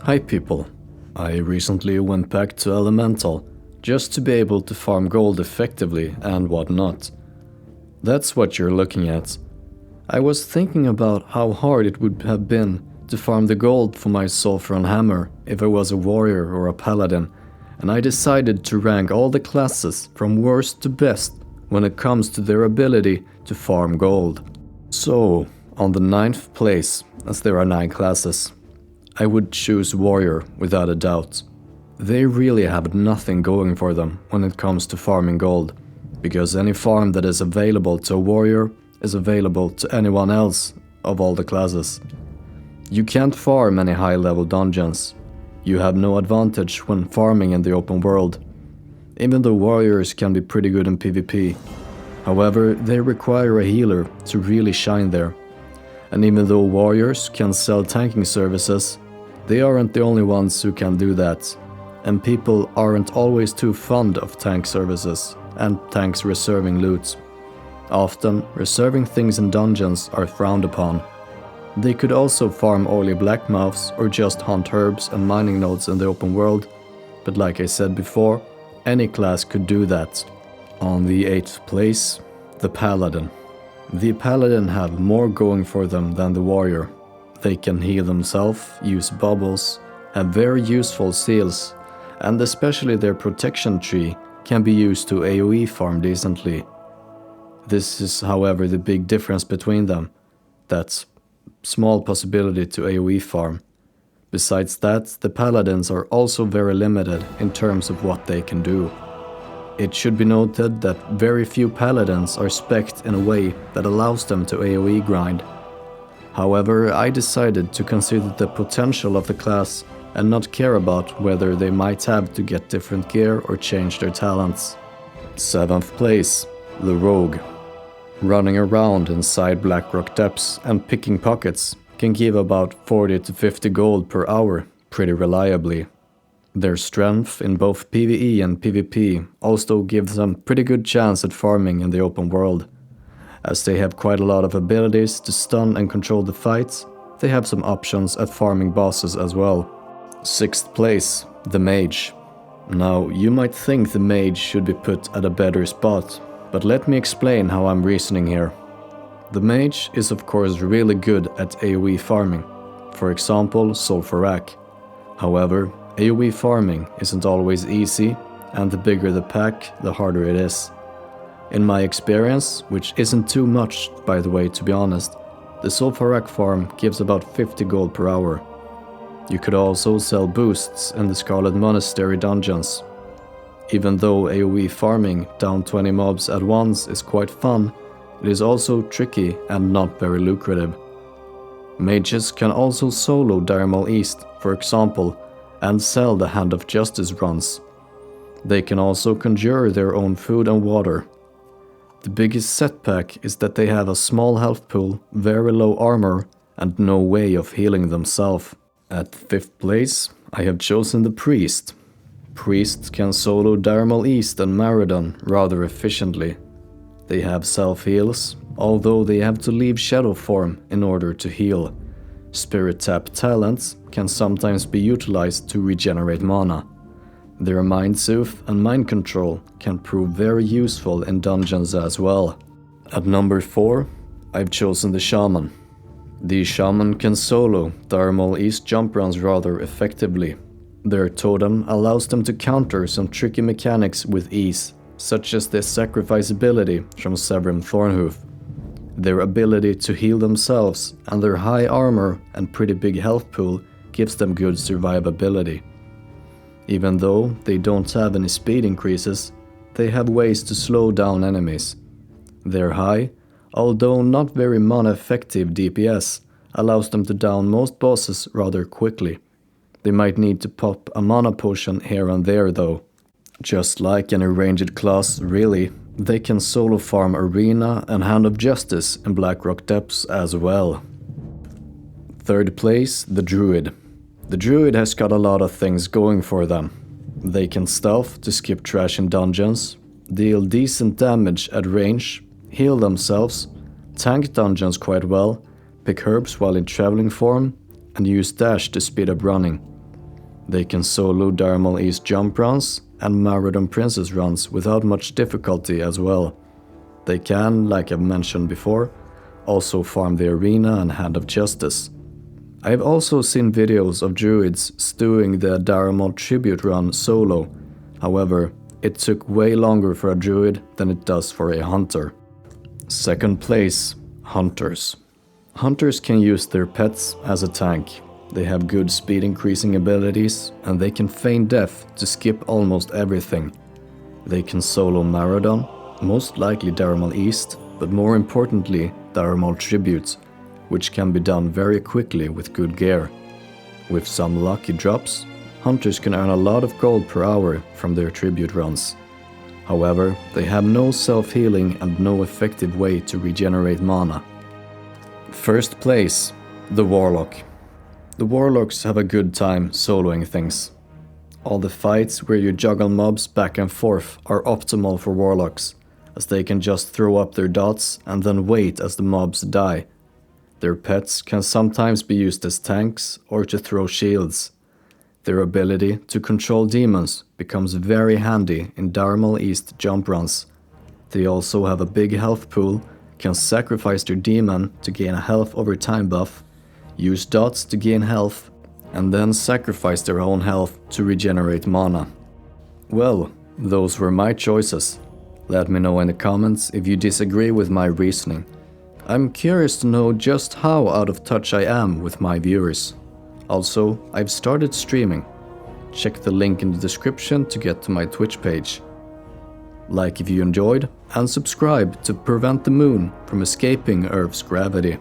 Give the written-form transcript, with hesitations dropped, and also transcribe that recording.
Hi people, I recently went back to Elemental just to be able to farm gold effectively and whatnot. That's what you're looking at. I was thinking about how hard it would have been to farm the gold for my Sulfuron hammer if I was a warrior or a paladin, and I decided to rank all the classes from worst to best when it comes to their ability to farm gold. So, on the 9th place, as there are 9 classes, I would choose warrior without a doubt. They really have nothing going for them when it comes to farming gold, because any farm that is available to a warrior is available to anyone else of all the classes. You can't farm any high-level dungeons. You have no advantage when farming in the open world, even though warriors can be pretty good in PvP. However, they require a healer to really shine there. And even though warriors can sell tanking services, they aren't the only ones who can do that. And people aren't always too fond of tank services and tanks reserving loot. Often, reserving things in dungeons are frowned upon. They could also farm oily blackmouths or just hunt herbs and mining nodes in the open world, but like I said before, any class could do that. On the 8th place, the Paladin. The Paladin have more going for them than the warrior. They can heal themselves, use bubbles, have very useful seals, and especially their protection tree can be used to AoE farm decently. This is however the big difference between them, that small possibility to AoE farm. Besides that, the Paladins are also very limited in terms of what they can do. It should be noted that very few Paladins are spec'd in a way that allows them to AoE grind. However, I decided to consider the potential of the class and not care about whether they might have to get different gear or change their talents. 7th place, the Rogue. Running around inside Blackrock depths and picking pockets can give about 40 to 50 gold per hour pretty reliably. Their strength in both PvE and PvP also gives them pretty good chance at farming in the open world. As they have quite a lot of abilities to stun and control the fights, they have some options at farming bosses as well. 6th place, the Mage. Now, you might think the Mage should be put at a better spot, but let me explain how I'm reasoning here. The Mage is of course really good at AoE farming, for example Sulfurak. However, AoE farming isn't always easy, and the bigger the pack, the harder it is. In my experience, which isn't too much by the way to be honest, the Sulfurak farm gives about 50 gold per hour. You could also sell boosts in the Scarlet Monastery dungeons. Even though AoE farming down 20 mobs at once is quite fun, it is also tricky and not very lucrative. Mages can also solo Dirmal East, for example, and sell the Hand of Justice runs. They can also conjure their own food and water. The biggest setback is that they have a small health pool, very low armor, and no way of healing themselves. At 5th place, I have chosen the Priest. Priests can solo Dirmal East and Maridon rather efficiently. They have self-heals, although they have to leave shadow form in order to heal. Spirit Tap talents can sometimes be utilized to regenerate mana. Their Mind Soothe and Mind Control can prove very useful in dungeons as well. At number 4, I've chosen the Shaman. The Shaman can solo Dirmal East jump runs rather effectively. Their totem allows them to counter some tricky mechanics with ease, such as the sacrifice ability from Severum Thornhoof. Their ability to heal themselves and their high armor and pretty big health pool gives them good survivability. Even though they don't have any speed increases, they have ways to slow down enemies. Their high, although not very mana effective DPS, allows them to down most bosses rather quickly. They might need to pop a mana potion here and there though. Just like any ranged class really, they can solo farm Arena and Hand of Justice in Blackrock Depths as well. 3rd place, the Druid. The Druid has got a lot of things going for them. They can stealth to skip trash in dungeons, deal decent damage at range, heal themselves, tank dungeons quite well, pick herbs while in traveling form, and use dash to speed up running. They can solo Darmal East jump runs and Marathon Princess runs without much difficulty as well. They can, like I've mentioned before, also farm the arena and Hand of Justice. I've also seen videos of druids stewing the Darmal tribute run solo. However, it took way longer for a druid than it does for a hunter. Second place, hunters. Hunters can use their pets as a tank. They have good speed increasing abilities and they can feign death to skip almost everything. They can solo Marathon, most likely Darmal East, but more importantly Darmal Tribute, which can be done very quickly with good gear. With some lucky drops, hunters can earn a lot of gold per hour from their tribute runs. However, they have no self-healing and no effective way to regenerate mana. First place, the Warlock. The Warlocks have a good time soloing things. All the fights where you juggle mobs back and forth are optimal for Warlocks, as they can just throw up their dots and then wait as the mobs die. Their pets can sometimes be used as tanks or to throw shields. Their ability to control demons becomes very handy in Darmal East jump runs. They also have a big health pool, can sacrifice their demon to gain a health over time buff, use dots to gain health, and then sacrifice their own health to regenerate mana. Well, those were my choices. Let me know in the comments if you disagree with my reasoning. I'm curious to know just how out of touch I am with my viewers. Also, I've started streaming. Check the link in the description to get to my Twitch page. Like if you enjoyed, and subscribe to prevent the moon from escaping Earth's gravity.